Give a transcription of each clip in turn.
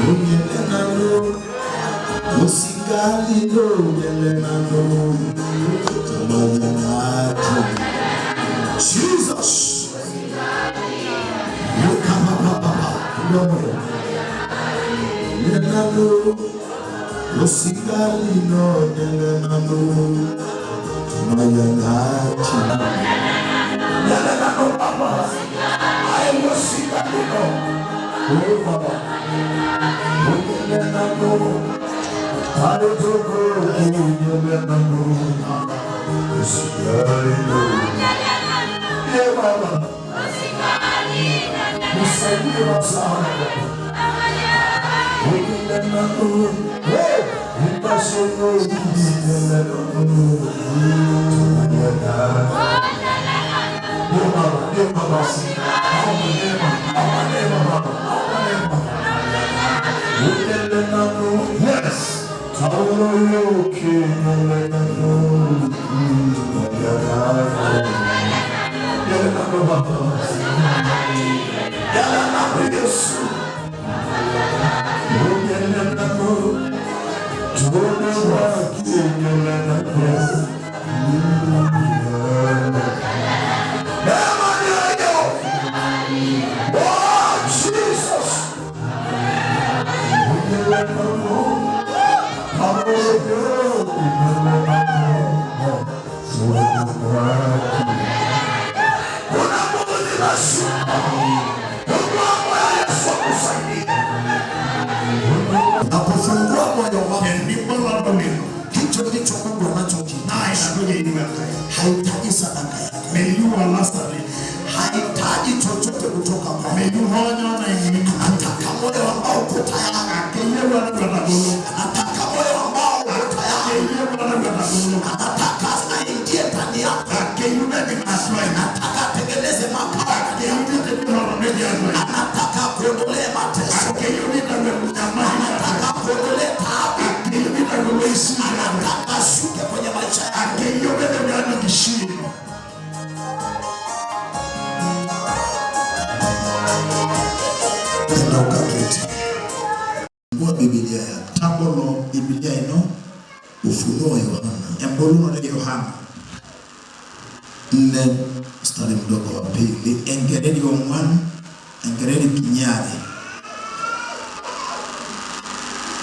Unyelenano, Usigalino, Unyelenano, Tamanyanati. Jesus. Unyelenano, Usigalino, Unyelenano, Tamanyanati. Unyelenano, Baba. I was Usigalino. Oh, Baba. Unyelenano, I don't go. Unyelenano, Usigalino. Yeah, Baba. Usigalino, Baba. Unyelenano, hey, Impasino, Unyelenano, Tamanyanati. Yeah, Baba. Yeah, Baba. Yes. Haitaji sadaka yako. Haitaji chochote kutoka kwako. Anataka moyo ambao uko tayari. Anataka moyo ambao uko tayari. Anataka aingie ndani yako. Anataka atengeneze makao. Anataka kuondolee mateso. Anataka kuondolee taabu. Anataka ashuke kwenye maisha yako. Biblia ya Tambolo Biblia ino Ufunuo Yohana Emboluno de Yohana 4 mstari mdogo wa pili engereni omwana engereni kinyare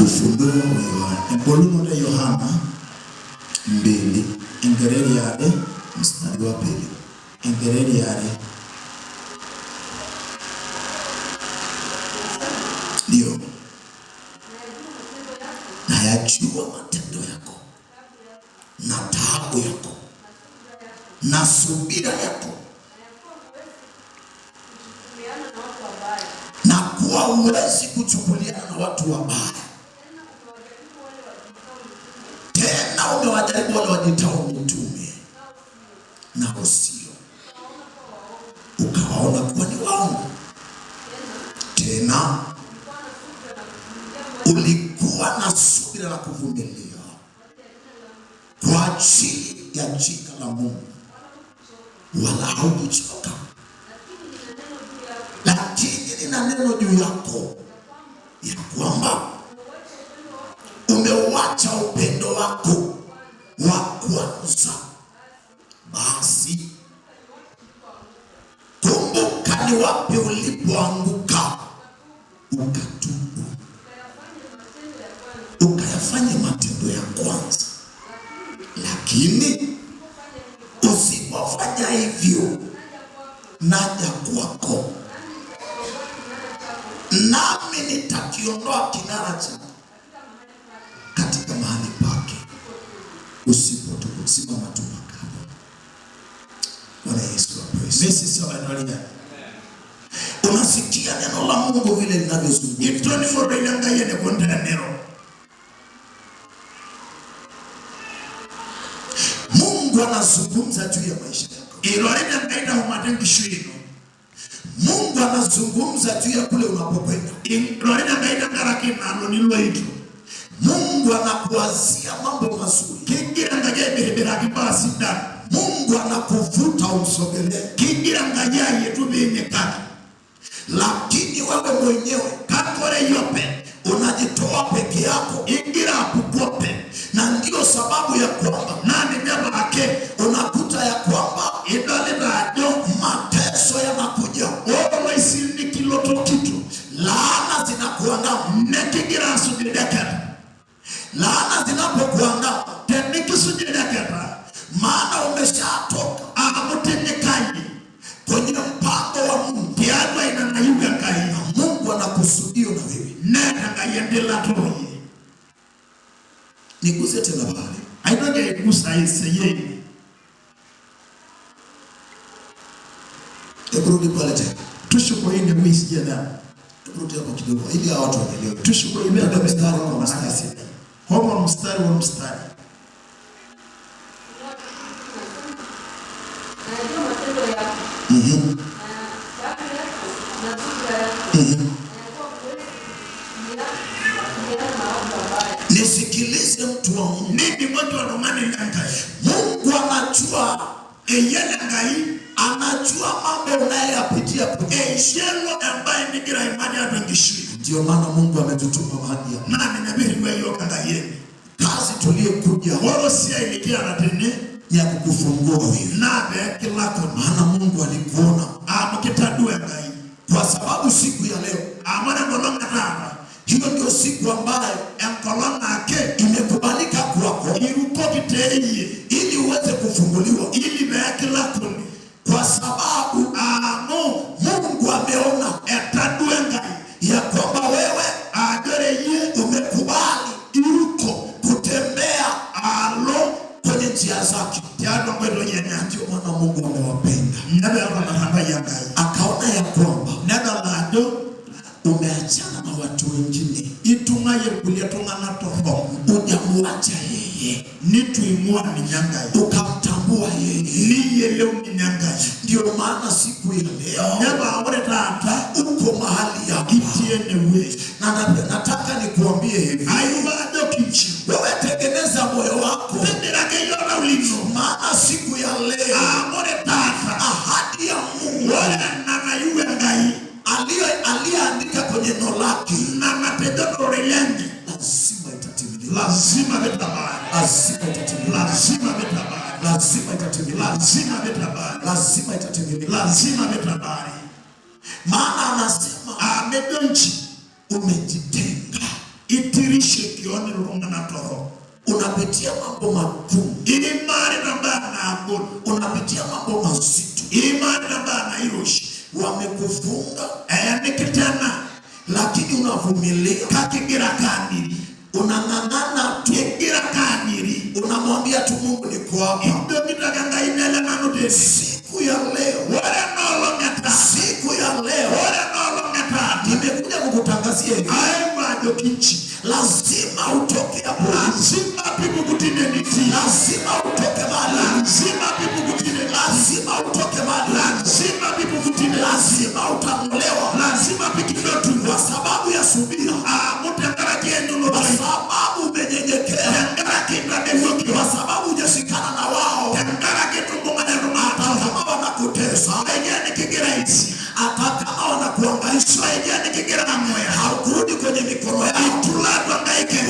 Ufunuo Yohana Emboluno de Yohana 2 engereni yale mstari wa pili engereni yale ndio najua matendo yako na taabu yako na subira yako na kuwa uwezi kuchukuliana na watu wabaya. Tena umewajaribu wale wajitao mitume na usio ukawaona kuwa ni waongo. Tena ulikuwa na subira na kuvumilia kwa ajili ya jina la Mungu, wala haukuchoka. Lakini nina neno juu yako ya kwamba umeuacha upendo wako wa kwanza. Basi kumbuka ni wapi ulipoanguka, ukatubu, ukayafanya matendo ya kwanza. Lakini usipofanya hivyo, naja kwako nami nitakiondoa kinara chako katika mahali pake. Usipotubu, simama tu makao. Bwana Yesu apewe. Sisi sawa na wale. Unasikia neno la Mungu vile linavyozungumza. Itoni forenda ngaye ne kondana nero. Mungu anazungumza juu ya maisha yako. Iroenda ngaida umatengi shino. Mungu anazungumza juu ya kule unapokwenda. Iroenda ngaida ngarakina anonilo itu. Mungu anakuwazia mambo mazuri. Kingira ngaye behebera kibasi ndani. Mungu anakuvuta umsogelee. Kingira ngaye yetu bine kaki. Lakini wewe mwenyewe kakore yope sauti yako ingira kukote, na ndio sababu ya kwamba nani nyama yake unakuta ya kwamba idali bado mateso yanakuja. Wewe isini kiloto kitu, laana zinakuandama nekigira sudidekera. Laana zinapokuandama teniki sudidekera, maana umeshatoka amutenekaji kwenye mpango wa Mungu. Tiadwa inanayuga kai Mungu anakusudio na wewe nenda ngayendela toye. Niguse tena pale aidoje igusa iseye ekurudi pale tena tushukuru ine mwisi jana ekurudi hapo kidogo ili hao watu waelewe. Tushukuru ime ndio mstari kwa mstari homo mstari wa mstari Nisikilize mtu wa Mungu. Nini watu wa Romani nyangai? Mungu anajua eyele ngai, anajua mambo unayoyapitia kwa eshelo ambaye nigira imani ya bengishui. Ndio maana Mungu ametutuma mahali hapa. Nani nabiri wewe kangayeni. Kazi tuliyekuja wao si ilikia na tene ya kukufungua wewe. Nabe kilako maana Mungu alikuona amkitadua ngai. Kwa sababu siku ya leo amana molonga tama. Hiyo ndio siku ambayo mkolona yake imekubalika kwako. Iruko kiteye ili uweze kufunguliwa ili meake lako. Kwa sababu Mungu ameona etadue ngai ya kwamba wewe agereye umekubali iruko kutembea kwenye njia zake. Tiado mwendo nyenya ndio maana Mungu amewapenda. Nebe akama ya ngai. Akaona ya kwamba neno lado umeachana na watu wengine. Itunga yekulia tunga na toho. Ujamuacha yeye. Nituimua minyangai. Ukamtambua yeye. Niye leo minyangai. Ndio maana siku ya leo neba awore tata uko mahali ya itiendewe. Na nataka nikuambie hivi. Ayubado kichi. Wewe tengeneza moyo wako. Tenderake yona ulivyo. Maana siku ya leo awore tata ahadi ya Mungu na yuwe ngai aliyeandika kwenye neno lake na matendo relenge lazima itatimia. Lazima vitabari. Lazima itatimia. Lazima vitabari. Lazima itatimia. Lazima vitabari. Lazima itatimia. Lazima vitabari. Maana anasema amedonchi umejitenga itirishe kioni runga na toho. Unapitia mambo makuu. Imani na bana amboni. Unapitia mambo mazito. Imani na bana iroshi. Wamekufunga nikitana lakini unavumilia kakigira kaniri unang'ang'ana tukigira kaniri unamwambia tu Mungu niko hapa. Ndio kitaganga inele manute siku ya leo wala nolongata siku ya leo wala nolongata nimekuja kukutangazia hivi bado kichi lazima utoke hapo. Lazima pipu kutine niti. Lazima utoke mahali. Lazima pipu kutine. Lazima utoke mahali. Lazima pipu kutine. Lazima utamolewa. Lazima pikino tu. Kwa sababu ya subira mutengara kiendulo. Kwa sababu umenyenyekea. Tengara kindadevuki. Kwa sababu ujashikana na wao. Tengara kitungunga ya ruma. Hata kama wanakutesa ejeni kigira isi. Hata kama wanakuangaisha ejeni kigira na moya. Haukurudi kwenye mikono ya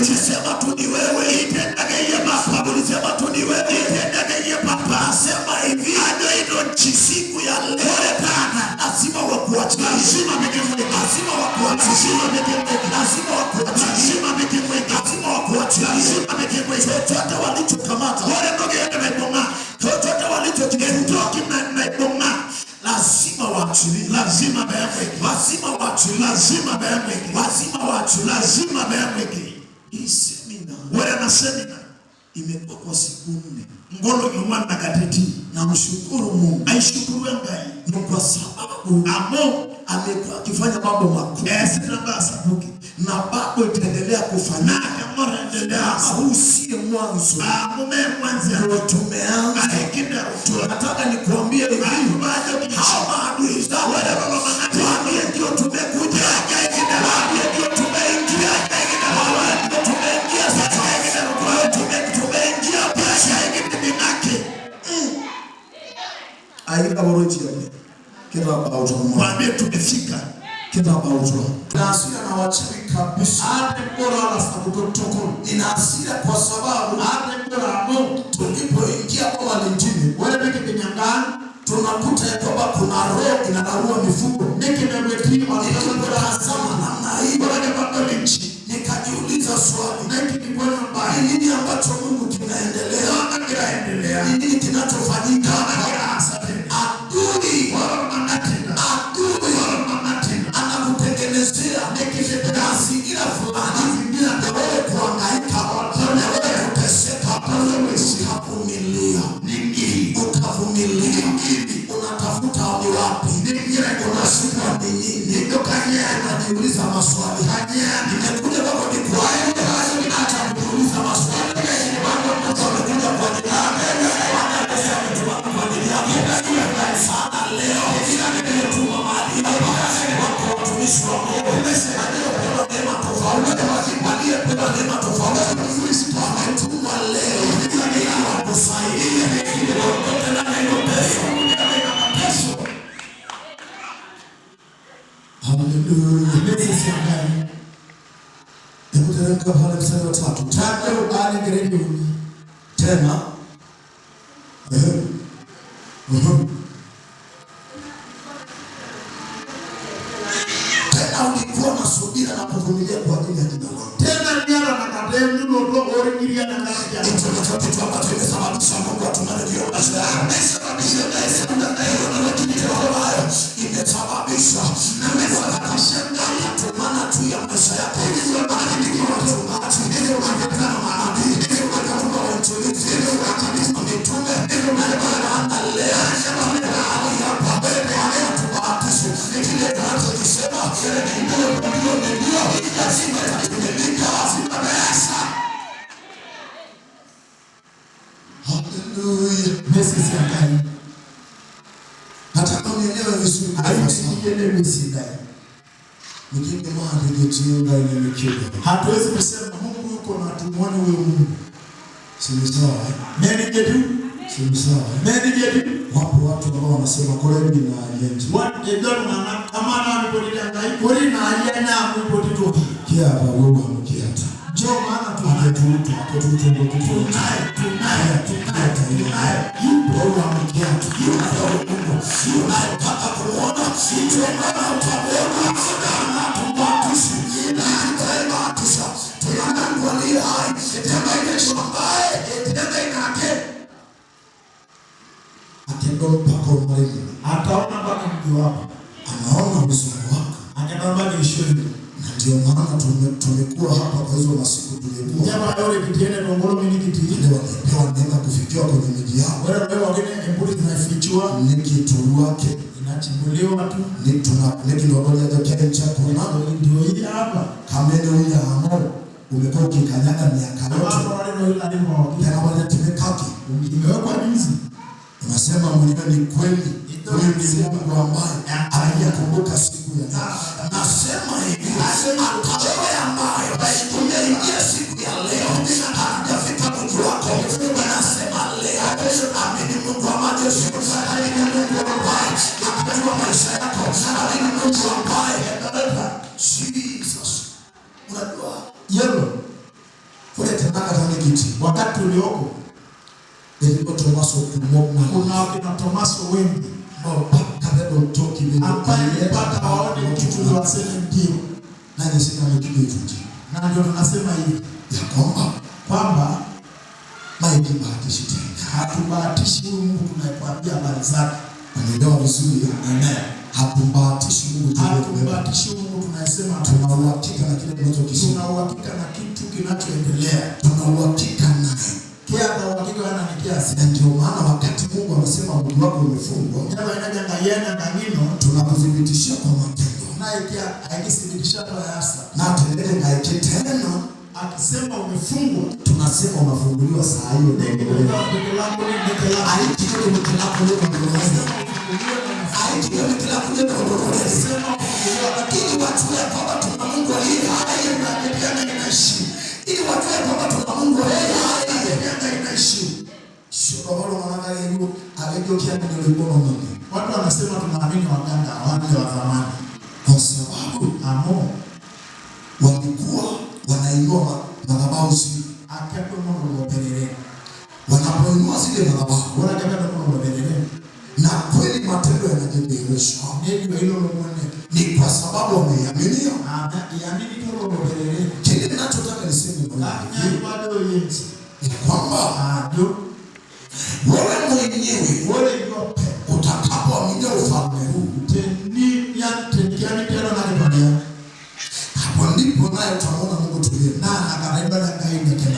ulisema tu ni wewe itendage ye baba. Ulisema tu ni wewe itendage ye baba. Asema hivi ado ino siku ya leo tana lazima wakuache. Lazima mekemwe. Lazima wakuache. Lazima mekemwe. Lazima wakuache. Lazima mekemwe. Lazima wakuache. Lazima mekemwe. Chochote walichokamata wale ndoge yake naibonga. Chochote walichokiendoki na naibonga lazima waachilie. Lazima bayamweke. Lazima waachilie. Lazima bayamweke. Lazima waachilie. Lazima bayamweke. Hii semina wala na semina imekuwa kwa siku 4. Ngolo yuwanda gateti na mshukuru Mungu. Aishukuru ngai ni kwa sababu amekuwa akifanya mambo makubwa. Sabuki na bado itaendelea kufanya. Kama endelea huu si mwanzo. Ndio tumeanza. Nataka nikuambie hivi hao maadui zao wale ndio tumekuja. Ndio tumeingia. Aida boroji yake kila bao tumefika Kita bauzwa. Na hasira na wachawi kabisa. Hata mbora wala sakutotoko. Ina hasira kwa sababu hata mbora amo tulipoingia kwa walingine. Wale peke kinyangani tunakuta ya kwamba kuna roho inararua mifugo. Nikimebeti wanatazama namna hii. Wale kwa nchi. Nikajiuliza swali. Ni nini ambacho Mungu kinaendelea? Ni nini kinachofanyika? Adui anakutengenezea mazingira fulani ya wewe kuhangaika, wewe kuteseka, ukavumilia, unatafuta ni wapi, unashika ni nini, unajiuliza maswali. Nimekuja kwako nikuaye, hata kuuliza maswali. Nimekuja kwa ajili yako sana leo. Nimetuma mahali hapa watumishi wa Mungu. Aliyepewa neema tofauti, aliyepewa neema tofauti, wametuma leo ili wakusaidie kuondokana na hiyo peso. Haleluya. Hebu teremka pale mstari wa 3. Tano ale gredi tena. Tena ulikuwa na subira na kuvumilia kwa ajili ya jina langu. Tena nyara na kadem ndio ndio origilia na ngapi. Kitu ambacho kimesababisha Mungu atumane hiyo maisha. Amesababisha maisha na hiyo na kitu hayo. Imesababisha na amesababisha ngani atumana tu ya maisha yako. Hiyo maana ni watu watu ndio wanataka maana. Ndio wanataka watu ndio wanataka mitume. Ndio wanataka leo. Hallelujah. Message ya ndani. Nataka unielewe vizuri. Haielewi message ndani. Mjinga mwana ngejiunga ile mikio. Hatuwezi kusema Mungu yuko na tumuone wewe Mungu. Si sawa. Nani jetu? Si sawa. Nani jetu? Wapo watu ambao wanasema kolebi na ajenzi. What the God na kama na mpolitanga ikori na ayana mpolito. Kia ba wewe mkiata. Jo maana tunayetutu ndio tunaye yupo wa mkiata. Yupo Mungu. Unataka kuona ndio maana utaona na tubatishi. Tutaibatishi. Tunaangalia hai. Tutaibatishi ambaye tutainake. Atendo mpaka umalize. Ataona mpaka mji wako. Anaona uzuri wako. Anaomba ni ishuri. Na ndio maana tumekuwa hapa kwa hizo masiku tulikuwa. Jamaa yule kitiene ndongolo mimi kiti. Ile wanapewa neema kufikia kwenye miji yao. Wewe wengine embuli tunafichua ni kitu wake. Inachimbuliwa tu. Ni ndongolo ya kencha kuna ndio hii hapa. Kamene huyu hamo. Umekuwa ukikanyaga miaka yote. Wale ndio ile alimo. Kama wale tumekaki. Imewekwa jinsi. Unasema mwenyewe ni kweli. Huyu ni Mungu ambaye anakumbuka siku ya leo. Nasema hivi, wewe ambaye umeingia siku ya leo, hajafika mji wako. Nasema leo, amini Mungu wa majeshi, amini Mungu ambaye anajua maisha yako, amini Mungu ambaye Jesus. Unajua yelo kule tena kama kiti wakati ulioko ndipo Tomaso kumwona. Kuna wakina Tomaso wengi kabla mtoki bila mpaka waone kitu waseme ndio. Nani sina mkigo hivi. Na ndio tunasema hivi ya kwamba maiki bahatishi tena. Hatubahatishi Mungu tunayekwambia habari zake. Anaelewa vizuri. Amen. Hatubahatishi Mungu tunayesema tuna uhakika na kile tunachokisema. Tuna uhakika na kitu kinachoendelea. Tuna uhakika naye. Kia kwa uhakika wana ni kiasi. Ndio maana wakati Mungu amesema mji wako umefungwa. Nyama inajenga yana na nino tunakudhibitishia kwa matendo. Naye kia aikithibitisha kwa yasa. Na tendele aikitena akisema umefungwa tunasema unafunguliwa saa hiyo ndio. Ndio langu ni ndio langu. Aikitio ni ndio langu leo ndio. Aikitio ni ndio langu leo ndio. Sema ili watu ya baba tuna Mungu aliye hai na ndiye anaishi. Ili watu ya baba tuna Mungu aliye hai. Sio wale wanaangalia hiyo, alivyokia ndio ilikuwa mmoja. Watu wanasema tunaamini waganga wale wa zamani. kwa sababu walikuwa wanainua madhabahu zile. Wanapoinua zile madhabahu na kweli matendo yanajidhihirisha, ni kwa sababu wameaminia. Kile ninachotaka niseme ni kwamba wewe mwenyewe utakapoamini ufalme huu, hapo ndipo naye utaona Mungu tulie.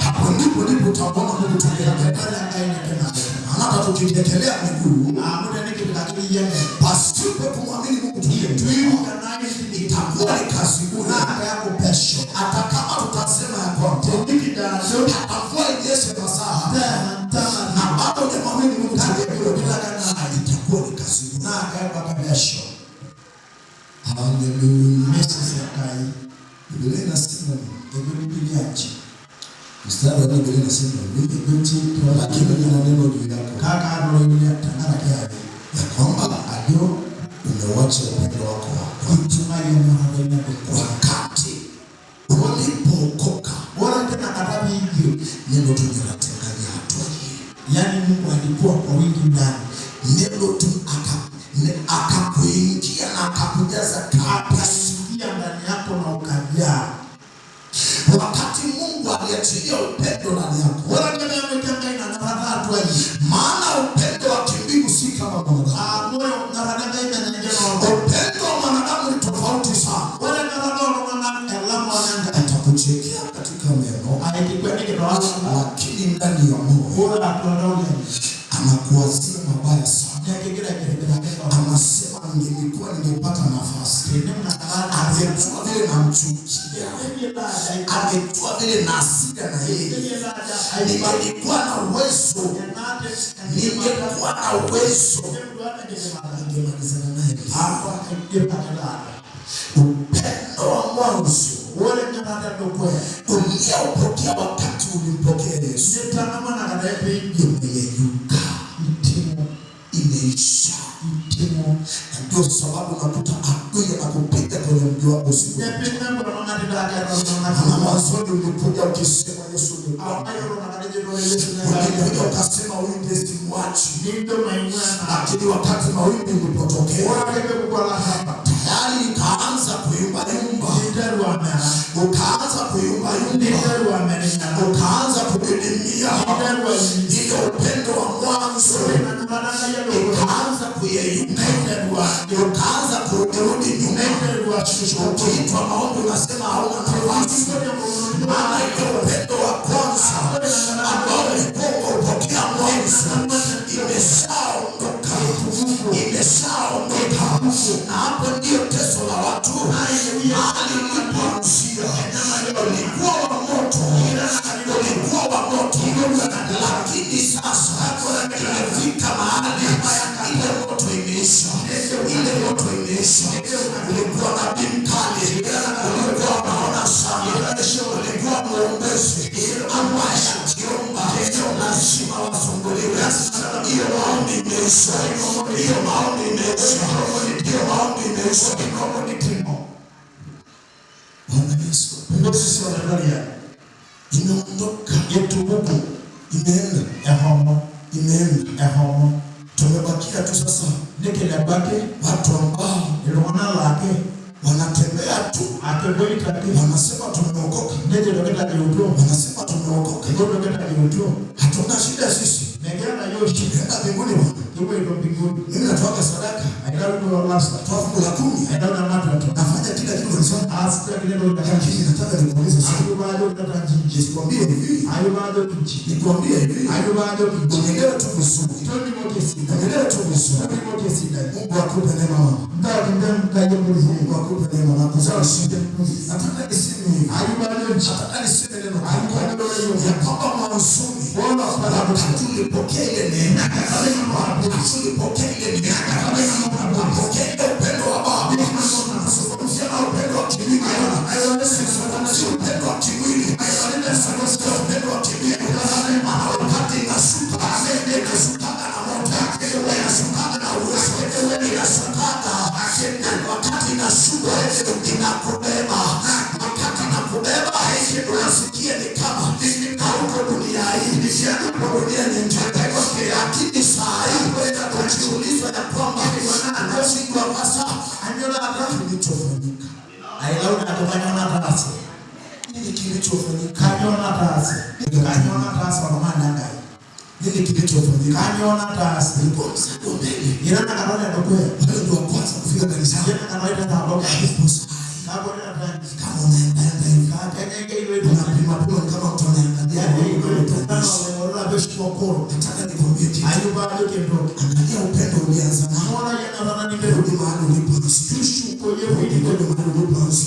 Hapo ndipo utaona Mungu tulie. Hata tukitekelea miguu pasipo kumwamini Mungu tulie, itakuwa ni kazi bure yako pesho. Hata kama tutasema ya kwamba atakuwa Yesu masaha na bado hujamwamini Mungu tulie, itakuwa ni kazi bure yako pesho. Haleluya. Biblia inasema mstari wa Biblia inasema lakini nina neno juu yako ya kwamba alio umewacha upendo wako wakati ulipookoka. Neno tu linatenganya hatua hii. Yani Mungu alikuwa kwa wingi ndani. Neno tu akakuingia na akakujaza kabisa ndani yako na ukajaa. Wakati Mungu aliachilia upendo ndani yako, maana upendo wa kimbingu si kama mwanadamu. Upendo wa mwanadamu ni tofauti sana. Atakuchekea katika meno, lakini ndani ya moyo anakuwazia mabaya sana. Anasema ningekuwa nimepata nafasi, angejua vile namchukia, angejua vile nasida na yeye, ningekuwa na uwezo, ningemalizana naye. Upendo wa mwanzo uliopokea wakati ulimpokea Yesu umeyeyuka, imeisha. Ndio sababu unakuta adui anakupiga kwenye mji wako usiku. Na mwanzoni ulikuja ukisema Yesu ni Bwana. Ulikuja ukasema huyu ndiye simwachi. Lakini wakati mawimbi ulipotokea, tayari ukaanza kuyumba. Ukaanza kuyumba, ukaanza kudidimia. Ile upendo wa mwanzo ukaanza kuyeyuka, ukaanza kurudi nyuma. Ukiitwa maombi unasema hauna nafasi, maana ile upendo wa kwanza ambao ulikuwa upokea mwanzo imeshaondoka. Na hapo ndio teso la watu. Hali ulipoanzia ulikuwa wa moto, lakini sasa imefika mahali ile moto imeisha. Ulikuwa nabii mkali, ulikuwa unaona sana, ulikuwa mwombezi ambaye akiomba lazima wafunguliwe. Hiyo maombi imeisha. Bwana Yesu, sisi wanaangalia imeondoka yetu Mungu, imeenda. Tumebakia tu sasa watu ambao wanatembea tu, wanasema tumeokoka, hatuna shida sisi. Nenda mbinguni Bwana. Mimi natoa sadaka, natoa fungu la 10, nafanya kila kitu kwa sababu nataka nikuulize swali. Nikwambie hivi, unaelewa tu vizuri. Mungu akupe neema mama. Mungu akupe neema na kuzaa shida. Nataka niseme hivi, nataka niseme neno ya kwamba mwanzoni tulipokea ile neema, tulipokea ile upendo wa Baba. Sio upendo wa kimwili, sio upendo wa kimwili, sio upendo wa kimwili. Wakati inashuka na moto, inashuka na uwezo, inashuka wakati inashuka unasikia ni kama hauko dunia hii, kwa dunia ni njema. Lakini saa hii ukiulizwa ya kwamba anashindwa hasa anyola kilichofanyika. Ailauna atafanya kazi. Nini kilichofanyika? Kanyona kazi. Kanyona kazi kwa maana ngai. Nini kilichofanyika? Kanyona kazi. Ndipo msako mbele. Yana kanona ndio pale ndio kwanza kufika kanisani. Yana kanona ndio hapo hapo sai. Hapo ndio kama unaenda kanyenge ile tunapima kama tunaangalia ile tutano wala beshi kokoro. Nataka nikwambie kitu. Ayuba ndio angalia upendo ulianza. Naona yana nani ndio mahali ulipo. Sishu kwa hiyo